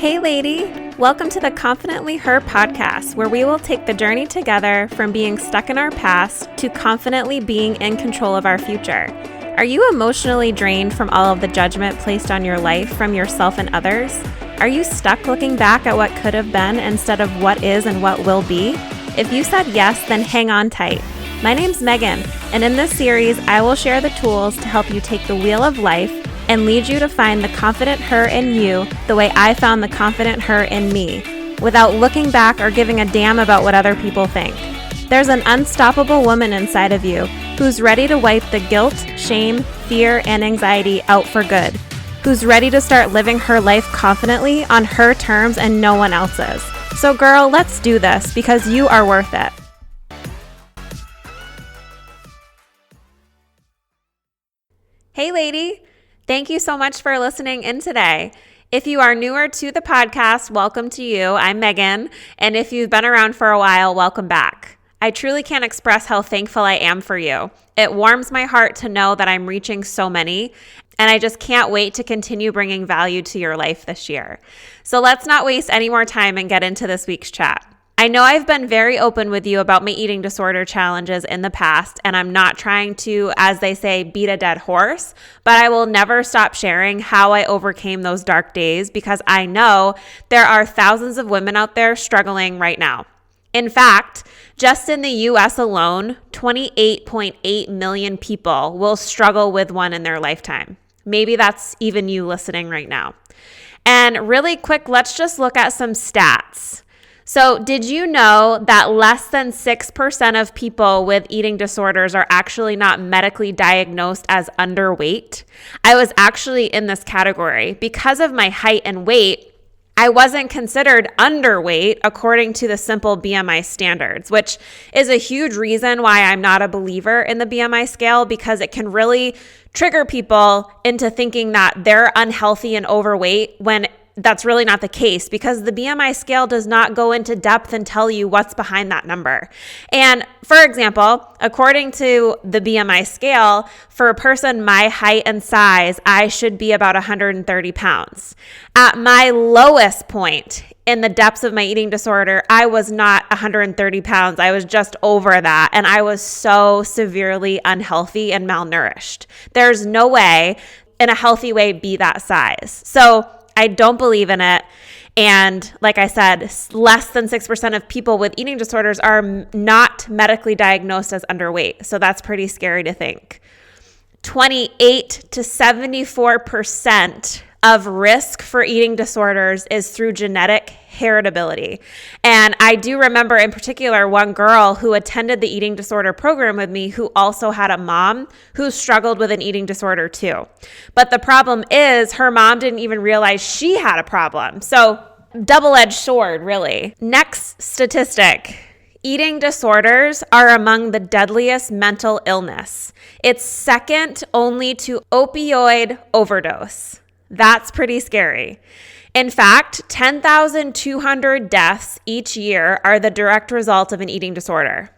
Hey lady, welcome to the Confidently Her podcast, where we will take the journey together from being stuck in our past to confidently being in control of our future. Are you emotionally drained from all of the judgment placed on your life from yourself and others? Are you stuck looking back at what could have been instead of what is and what will be? If you said yes, then hang on tight. My name's Megan, and in this series, I will share the tools to help you take the wheel of life and lead you to find the confident her in you the way I found the confident her in me, without looking back or giving a damn about what other people think. There's an unstoppable woman inside of you who's ready to wipe the guilt, shame, fear, and anxiety out for good, who's ready to start living her life confidently on her terms and no one else's. So girl, let's do this because you are worth it. Hey lady, thank you so much for listening in today. If you are newer to the podcast, welcome to you. I'm Megan, and if you've been around for a while, welcome back. I truly can't express how thankful I am for you. It warms my heart to know that I'm reaching so many, and I just can't wait to continue bringing value to your life this year. So let's not waste any more time and get into this week's chat. I know I've been very open with you about my eating disorder challenges in the past, and I'm not trying to, as they say, beat a dead horse, but I will never stop sharing how I overcame those dark days because I know there are thousands of women out there struggling right now. In fact, just in the US alone, 28.8 million people will struggle with one in their lifetime. Maybe that's even you listening right now. And really quick, let's just look at some stats. So did you know that less than 6% of people with eating disorders are actually not medically diagnosed as underweight? I was actually in this category. Because of my height and weight, I wasn't considered underweight according to the simple BMI standards, which is a huge reason why I'm not a believer in the BMI scale, because it can really trigger people into thinking that they're unhealthy and overweight when that's really not the case, because the BMI scale does not go into depth and tell you what's behind that number. And for example, according to the BMI scale, for a person my height and size, I should be about 130 pounds. At my lowest point in the depths of my eating disorder, I was not 130 pounds. I was just over that. And I was so severely unhealthy and malnourished. There's no way in a healthy way be that size. So I don't believe in it. And like I said, less than 6% of people with eating disorders are not medically diagnosed as underweight. So that's pretty scary to think. 28 to 74% of risk for eating disorders is through genetic heritability. And I do remember in particular one girl who attended the eating disorder program with me who also had a mom who struggled with an eating disorder too. But the problem is her mom didn't even realize she had a problem. So double-edged sword, really. Next statistic. Eating disorders are among the deadliest mental illness. It's second only to opioid overdose. That's pretty scary. In fact, 10,200 deaths each year are the direct result of an eating disorder.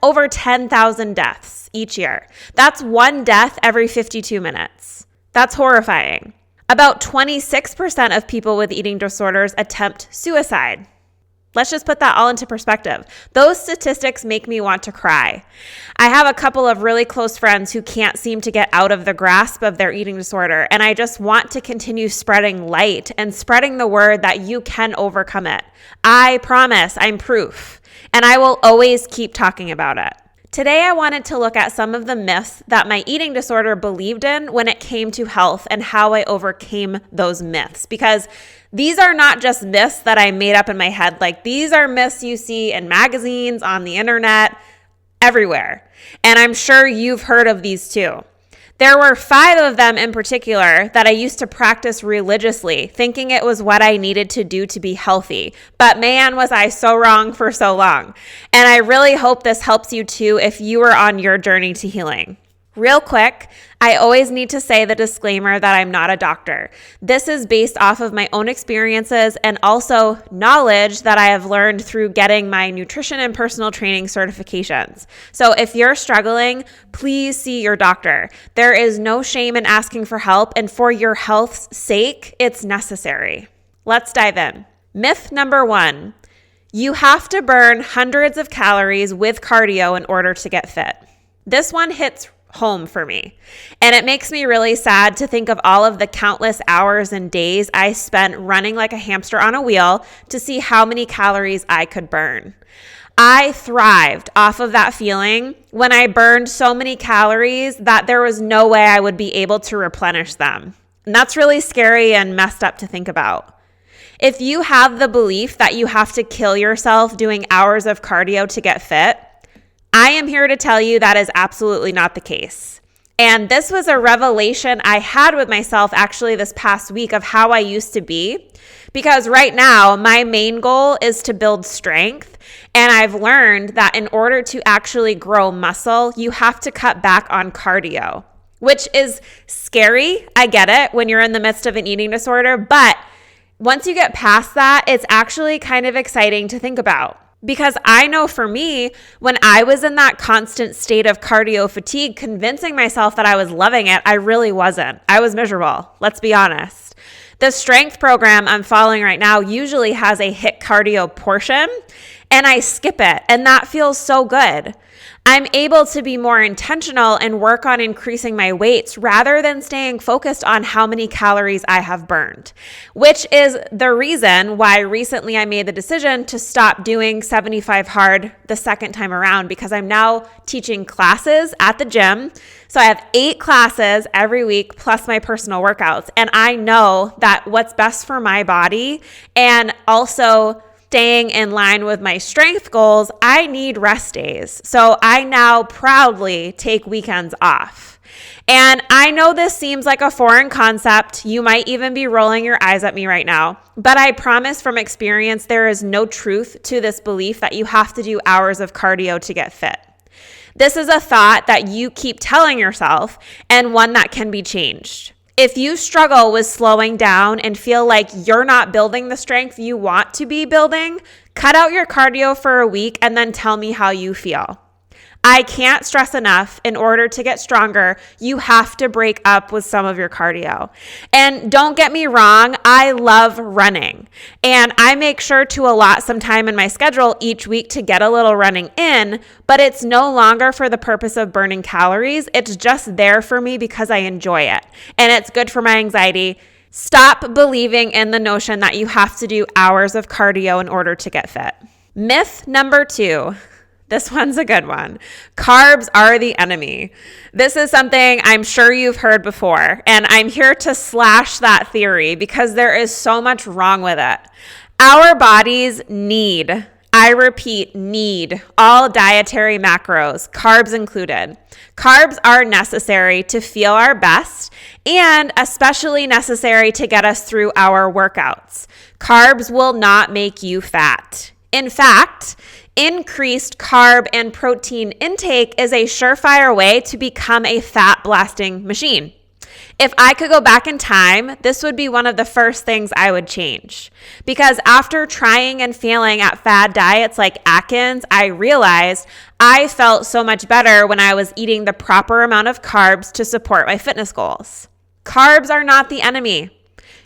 Over 10,000 deaths each year. That's one death every 52 minutes. That's horrifying. About 26% of people with eating disorders attempt suicide. Let's just put that all into perspective. Those statistics make me want to cry. I have a couple of really close friends who can't seem to get out of the grasp of their eating disorder, and I just want to continue spreading light and spreading the word that you can overcome it. I promise, I'm proof, and I will always keep talking about it. Today, I wanted to look at some of the myths that my eating disorder believed in when it came to health and how I overcame those myths, because these are not just myths that I made up in my head. Like, these are myths you see in magazines, on the internet, everywhere. And I'm sure you've heard of these too. There were 5 of them in particular that I used to practice religiously, thinking it was what I needed to do to be healthy. But man, was I so wrong for so long. And I really hope this helps you too if you are on your journey to healing. Real quick, I always need to say the disclaimer that I'm not a doctor. This is based off of my own experiences and also knowledge that I have learned through getting my nutrition and personal training certifications. So if you're struggling, please see your doctor. There is no shame in asking for help, and for your health's sake, it's necessary. let's dive in. Myth number 1, you have to burn hundreds of calories with cardio in order to get fit. This one hits home for me, and it makes me really sad to think of all of the countless hours and days I spent running like a hamster on a wheel to see how many calories I could burn. I thrived off of that feeling when I burned so many calories that there was no way I would be able to replenish them. And that's really scary and messed up to think about. If you have the belief that you have to kill yourself doing hours of cardio to get fit, I am here to tell you that is absolutely not the case. And this was a revelation I had with myself actually this past week of how I used to be. Because right now, my main goal is to build strength. And I've learned that in order to actually grow muscle, you have to cut back on cardio, which is scary. I get it when you're in the midst of an eating disorder. But once you get past that, it's actually kind of exciting to think about. Because I know for me, when I was in that constant state of cardio fatigue, convincing myself that I was loving it, I really wasn't. I was miserable. Let's be honest. The strength program I'm following right now usually has a HIIT cardio portion, and I skip it, and that feels so good. I'm able to be more intentional and work on increasing my weights rather than staying focused on how many calories I have burned, which is the reason why recently I made the decision to stop doing 75 hard the second time around, because I'm now teaching classes at the gym. So I have 8 classes every week plus my personal workouts. And I know that what's best for my body and also staying in line with my strength goals, I need rest days. So I now proudly take weekends off. And I know this seems like a foreign concept. You might even be rolling your eyes at me right now. But I promise from experience, there is no truth to this belief that you have to do hours of cardio to get fit. This is a thought that you keep telling yourself and one that can be changed. If you struggle with slowing down and feel like you're not building the strength you want to be building, cut out your cardio for a week and then tell me how you feel. I can't stress enough, in order to get stronger, you have to break up with some of your cardio. And don't get me wrong, I love running. And I make sure to allot some time in my schedule each week to get a little running in, but it's no longer for the purpose of burning calories. It's just there for me because I enjoy it. And it's good for my anxiety. Stop believing in the notion that you have to do hours of cardio in order to get fit. Myth number 2. This one's a good one. Carbs are the enemy. This is something I'm sure you've heard before, and I'm here to slash that theory because there is so much wrong with it. Our bodies need, I repeat, need all dietary macros, carbs included. Carbs are necessary to feel our best and especially necessary to get us through our workouts. Carbs will not make you fat. In fact, increased carb and protein intake is a surefire way to become a fat blasting machine. If I could go back in time, this would be one of the first things I would change. Because after trying and failing at fad diets like Atkins, I realized I felt so much better when I was eating the proper amount of carbs to support my fitness goals. Carbs are not the enemy.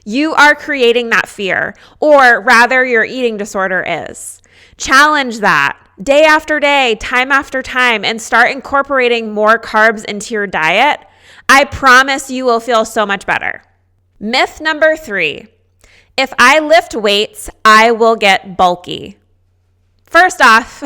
You are creating that fear, or rather your eating disorder is. Challenge that day after day, time after time, and start incorporating more carbs into your diet. I promise you will feel so much better. Myth number 3, if I lift weights, I will get bulky. First off,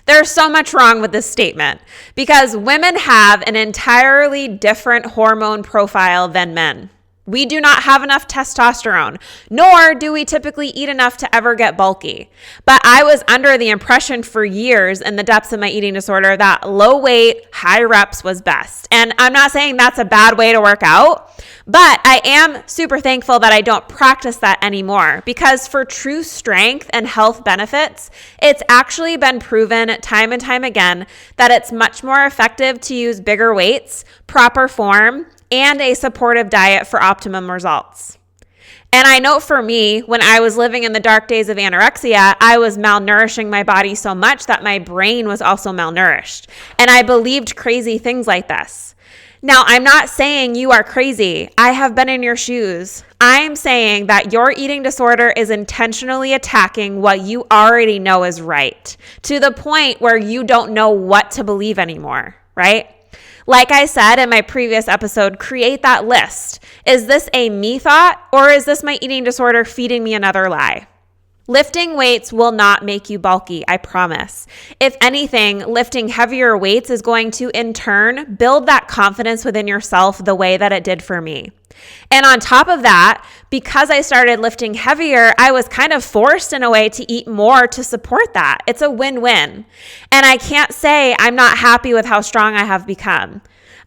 there's so much wrong with this statement because women have an entirely different hormone profile than men. We do not have enough testosterone, nor do we typically eat enough to ever get bulky. But I was under the impression for years in the depths of my eating disorder that low weight, high reps was best. And I'm not saying that's a bad way to work out, but I am super thankful that I don't practice that anymore because for true strength and health benefits, it's actually been proven time and time again that it's much more effective to use bigger weights, proper form, and a supportive diet for optimum results. And I know for me, when I was living in the dark days of anorexia, I was malnourishing my body so much that my brain was also malnourished. And I believed crazy things like this. Now, I'm not saying you are crazy. I have been in your shoes. I'm saying that your eating disorder is intentionally attacking what you already know is right, to the point where you don't know what to believe anymore, right? Like I said in my previous episode, create that list. Is this a me thought, or is this my eating disorder feeding me another lie? Lifting weights will not make you bulky, I promise. If anything, lifting heavier weights is going to, in turn, build that confidence within yourself the way that it did for me. And on top of that, because I started lifting heavier, I was kind of forced in a way to eat more to support that. It's a win-win. And I can't say I'm not happy with how strong I have become.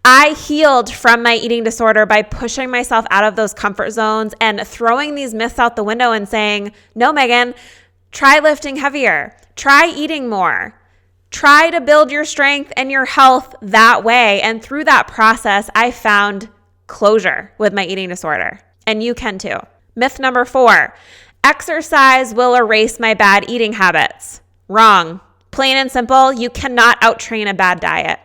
I healed from my eating disorder by pushing myself out of those comfort zones and throwing these myths out the window and saying, no, Megan, try lifting heavier. Try eating more. Try to build your strength and your health that way. And through that process, I found closure with my eating disorder. And you can too. Myth number 4, exercise will erase my bad eating habits. Wrong. Plain and simple, you cannot outtrain a bad diet.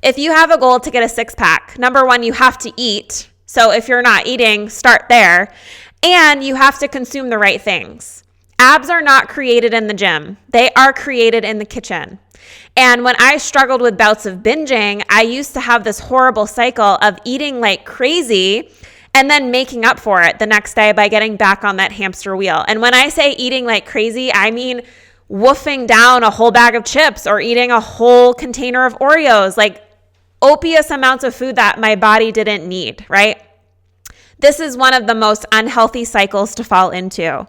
If you have a goal to get a 6-pack, number 1, you have to eat. So if you're not eating, start there. And you have to consume the right things. Abs are not created in the gym. They are created in the kitchen. And when I struggled with bouts of binging, I used to have this horrible cycle of eating like crazy and then making up for it the next day by getting back on that hamster wheel. And when I say eating like crazy, I mean woofing down a whole bag of chips or eating a whole container of Oreos, like copious amounts of food that my body didn't need, right? This is one of the most unhealthy cycles to fall into.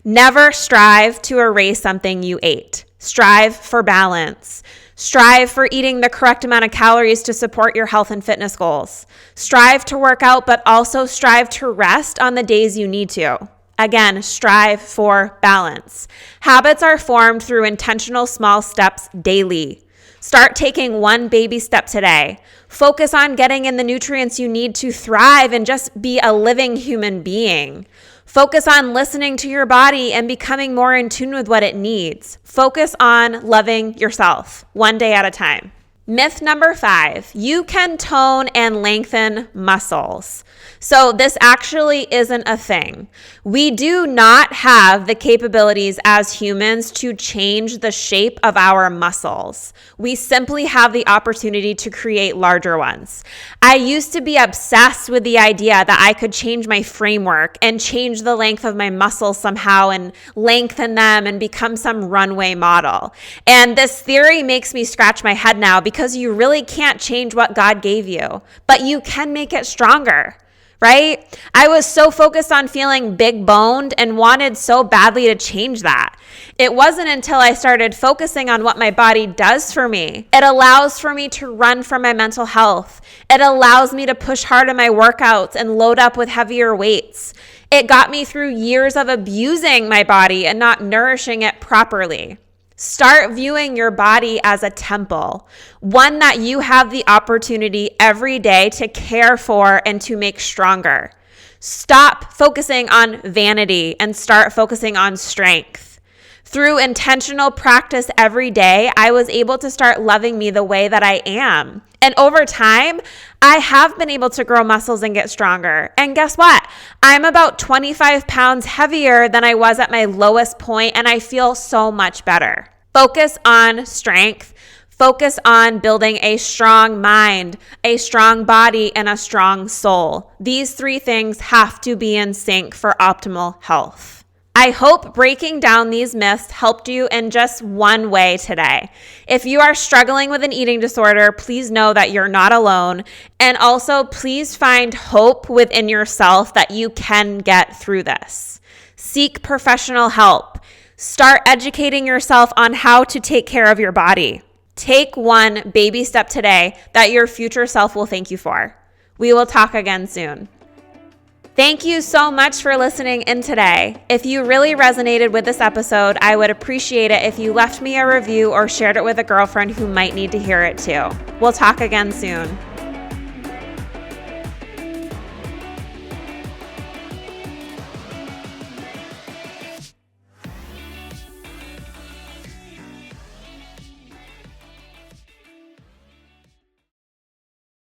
Never strive to erase something you ate. Strive for balance. Strive for eating the correct amount of calories to support your health and fitness goals. Strive to work out, but also strive to rest on the days you need to. Again, strive for balance. Habits are formed through intentional small steps daily. Start taking one baby step today. Focus on getting in the nutrients you need to thrive and just be a living human being. Focus on listening to your body and becoming more in tune with what it needs. Focus on loving yourself one day at a time. Myth number 5, you can tone and lengthen muscles. So this actually isn't a thing. We do not have the capabilities as humans to change the shape of our muscles. We simply have the opportunity to create larger ones. I used to be obsessed with the idea that I could change my framework and change the length of my muscles somehow and lengthen them and become some runway model. And this theory makes me scratch my head now because you really can't change what God gave you, but you can make it stronger. Right? I was so focused on feeling big boned and wanted so badly to change that. It wasn't until I started focusing on what my body does for me. It allows for me to run for my mental health. It allows me to push hard in my workouts and load up with heavier weights. It got me through years of abusing my body and not nourishing it properly. Start viewing your body as a temple, one that you have the opportunity every day to care for and to make stronger. Stop focusing on vanity and start focusing on strength. Through intentional practice every day, I was able to start loving me the way that I am. And over time, I have been able to grow muscles and get stronger. And guess what? I'm about 25 pounds heavier than I was at my lowest point, and I feel so much better. Focus on strength. Focus on building a strong mind, a strong body, and a strong soul. These 3 things have to be in sync for optimal health. I hope breaking down these myths helped you in just one way today. If you are struggling with an eating disorder, please know that you're not alone. And also, please find hope within yourself that you can get through this. Seek professional help. Start educating yourself on how to take care of your body. Take one baby step today that your future self will thank you for. We will talk again soon. Thank you so much for listening in today. If you really resonated with this episode, I would appreciate it if you left me a review or shared it with a girlfriend who might need to hear it too. We'll talk again soon.